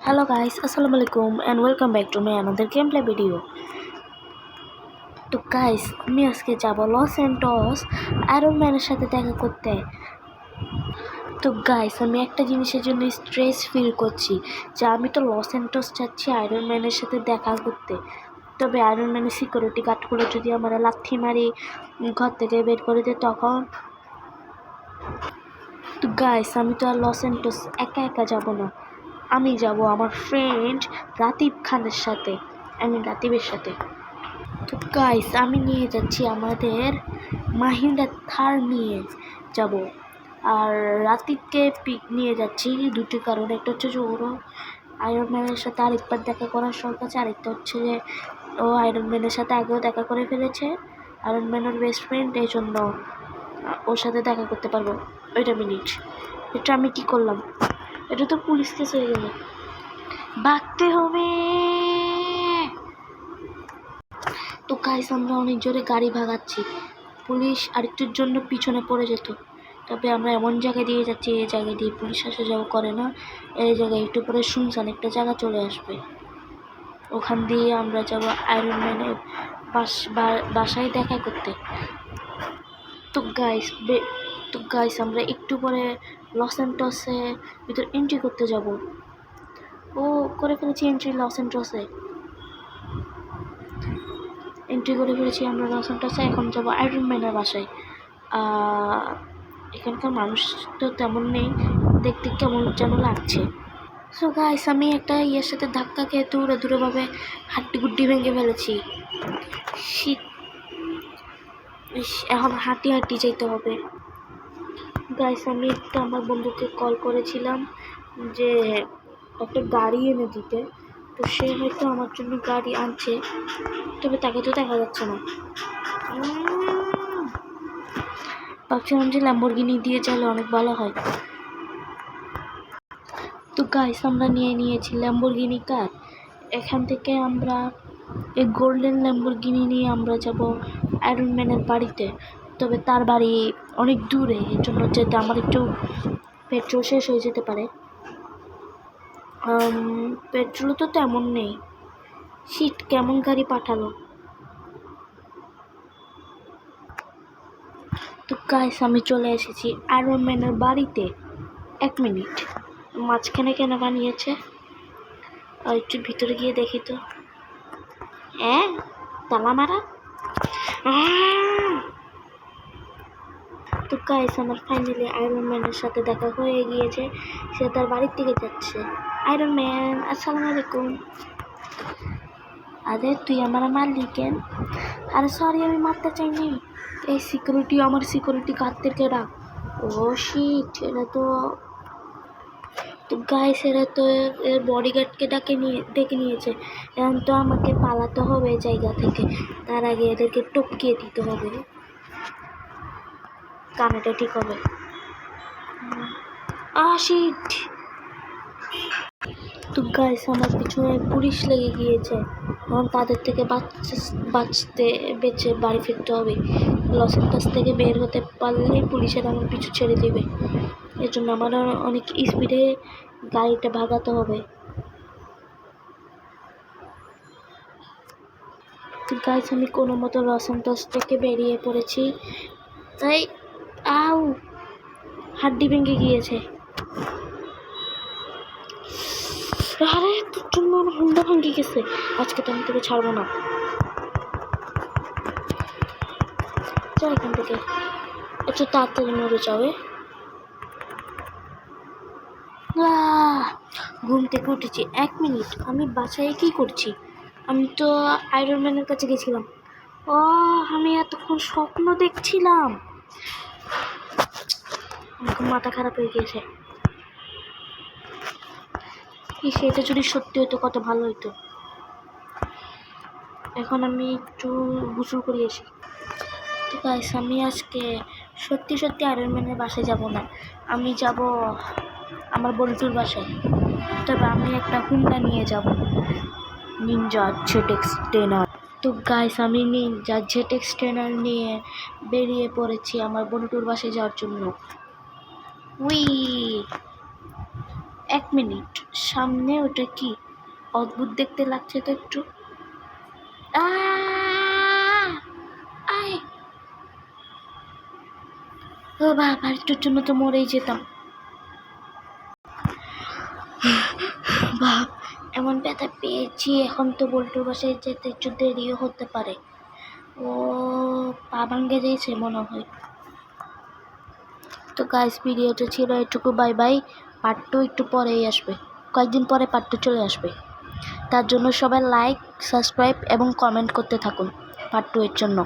Hello guys, Assalamualaikum and welcome back to my another gameplay video. তো guys আমি আজকে যাব লস অ্যান্টস আয়রন ম্যানের সাথে দেখা করতে। তো গাইস আমি একটা জিনিসের জন্য স্ট্রেস ফিল করছি যে আমি তো লস অ্যান্টস যাচ্ছি আয়রন ম্যানের সাথে দেখা করতে, তবে আয়রন ম্যানের সিকিউরিটি গার্ডগুলো যদি আমার লাথি মারি ঘর থেকে বের করে দেয় তখন। তো গাইস আমি তো আর লস অ্যান্টস একা একা যাব না, আমি যাব আমার ফ্রেন্ড রাতিবের সাথে। তো গাইস আমি নিয়ে যাচ্ছি আমাদের মাহিন্দ্রা থার নিয়ে যাব, আর রাতিবকে পিক নিয়ে যাচ্ছি দুটি কারণে। একটা হচ্ছে যে ওরও আয়রন ম্যানের সাথে আরেকবার দেখা করার শখ আছে, আরেকটা হচ্ছে যে ও আয়রন ম্যানের সাথে আগেও দেখা করে ফেলেছে, আয়রন ম্যানের বেস্ট ফ্রেন্ড, এই জন্য ওর সাথে দেখা করতে পারবো। ওইটা মিনিট, এটা আমি কি করলাম? এটা তো পুলিশ কেস হয়ে গেল, ভাগতে হবে। তো গাইস আমরা অনেক জোরে গাড়ি ভাগাচ্ছি, পুলিশ আরেকটুর জন্য পিছনে পড়ে যেত, তবে আমরা এমন জায়গায় দিয়ে যাচ্ছি এই জায়গায় দিয়ে পুলিশ আসা যাওয়া করে না। এই জায়গায় একটু পরে শুনশান একটা জায়গা চলে আসবে, ওখান দিয়ে আমরা যাব আয়রন ম্যানের বাসায় দেখা করতে। তো গাইস আমরা একটু পরে লস অ্যান্টসে ভিতর এন্ট্রি করতে যাব। ও করে ফেলেছি এন্ট্রি, লস অ্যান্টসে এন্ট্রি করে ফেলেছি আমরা লস অ্যান্টসে। এখন যাব আয়রন ম্যানের বাসায়। এখানকার মানুষ তো তেমন নেই, দেখতে কেমন যেন লাগছে। সো গাইস আমি একটা ইয়ের সাথে ধাক্কা খেয়ে দূরেভাবে হাড্ডি ভেঙে ফেলেছি। শীত, এখন হাঁটি যেতে হবে। গাইস আমি একটু আমার বন্ধুকে কল করেছিলাম যে একটা গাড়ি এনে দিতে, তো সে হয়তো আমার জন্য গাড়ি আনছে, তবে তাকে তো দেখা যাচ্ছে না। ভাবছিলাম যে ল্যাম্বরগিনি দিয়ে চাইলে অনেক ভালো হয়। তো গাইস আমরা নিয়েছি ল্যাম্বরগিনি কার। এখান থেকে আমরা এই গোল্ডেন ল্যাম্বরগিনি নিয়ে আমরা যাব আয়রন ম্যানের বাড়িতে, তবে তার বাড়ি অনেক দূরে, এর জন্য যেতে আমার একটু পেট্রোল শেষ হয়ে যেতে পারে। পেট্রোল তো তেমন নেই। শিট, কেমন গাড়ি পাঠালো। তো গাইস আমি চলে এসেছি আয়রন ম্যানের বাড়িতে। 1 মিনিট, মাঝখানে কেন বানিয়েছে? আর একটু ভিতরে গিয়ে দেখি তো। হ্যাঁ, তালা মারা। তো গাইস আমার ফাইনালি আয়রন ম্যানের সাথে দেখা হয়ে গিয়েছে, সে তার বাড়ির দিকে যাচ্ছে। আয়রন ম্যান, আসসালামু আলাইকুম। আরে তুই আমার মারলি কেন? আরে সরি, আমি মারতে চাইনি। এই আমার সিকিউরিটি গার্ডদেরকে ডাক। ও শিট, এরা তো গাইস এরা তো এর বডিগার্ডকে ডেকে নিয়েছে। এখন তো আমাকে পালাতে হবে এই জায়গা থেকে, তার আগে এদেরকে টপকিয়ে দিতে হবে। কানেটা ঠিক হবে। শিট। তো গাইস আমার পিছনে পুলিশ লেগে গিয়েছে, এখন তাদের থেকে বেঁচে বাড়ি ফিরতে হবে। লস অ্যান্টস থেকে বের হতে পারলে পুলিশের আমার পিছু ছেড়ে দেবে, এর জন্য আমার অনেক স্পিডে গাড়িটা ভাগাতে হবে। তো গাইস আমি কোনো মতো লস অ্যান্টস থেকে বেরিয়ে পড়েছি। তাই হাড্ডি ভেঙে গিয়েছে। আরে তোর জন্য আমার হুন্ডা ভাঙে গেছে, আজকে তো আমি তোকে ছাড়বো না। চল এখান থেকে, একটু তাড়াতাড়ি মরে যাবে। ঘুম থেকে উঠেছি। 1 মিনিট, আমি বাসায় কি করছি? আমি তো আয়রন ম্যানের কাছে গেছিলাম। আমি এতক্ষণ স্বপ্ন দেখছিলাম, আমার মাথা খারাপ হয়ে গিয়েছে। সেটা যদি সত্যি হতো কত ভালো হতো। এখন আমি একটু গোসল করে আসি। ঠিক আছে, আমি আজকে সত্যি আয়রন ম্যানের বাসায় যাব না, আমি যাব আমার বন্ধুর বাসায়, তবে আমি একটা হুন্ডা নিয়ে যাব, নিনজা ZX-10R। তো গাইস আমি নিনজা ZX-10R নিয়ে বেরিয়ে পড়েছি আমার বন্ধুর বাসায় যাওয়ার জন্য। 1 মিনিট, সামনে ওটা কি অদ্ভুত দেখতে লাগছে তো একটু। আয় ও বাবা, একটুর জন্য তো মরেই যেতাম। বাপ, এমন ব্যথা পেয়েছি, এখন তো বল্টুর বাসায় যেতে একটু দেরিও হতে পারে। ও পা ভাঙ্গে দিয়েছে মনে হয়। তো গাইস, ভিডিওটা ছিল এটুকু। Bye bye. পার্ট 2 একটু পরেই আসবে, কয়েকদিন পরে পার্ট 2 চলে আসবে। তার জন্য সবাই লাইক, সাবস্ক্রাইব এবং কমেন্ট করতে থাকুন পার্ট 2 এর জন্য।